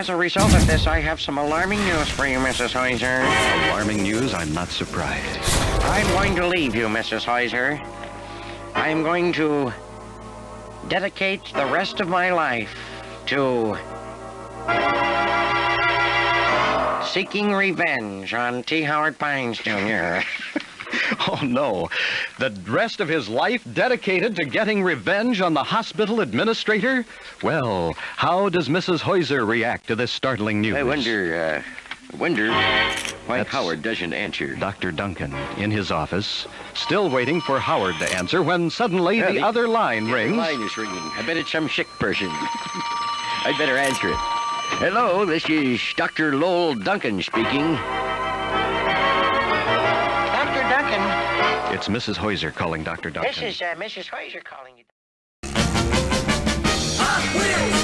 As a result of this, I have some alarming news for you, Mrs. Heiser. Alarming news? I'm not surprised. I'm going to leave you, Mrs. Heiser. I'm going to dedicate the rest of my life to seeking revenge on T. Howard Pines, Jr. Oh, no. The rest of his life dedicated to getting revenge on the hospital administrator? Well, how does Mrs. Heiser react to this startling news? I wonder why That's Howard doesn't answer. Dr. Duncan, in his office, still waiting for Howard to answer when suddenly the other line rings. The line is ringing. I bet it's some sick person. I'd better answer it. Hello, this is Dr. Lowell Duncan speaking. Dr. Duncan. It's Mrs. Heiser calling Dr. Duncan. This is Mrs. Heiser calling you. Hot Wheels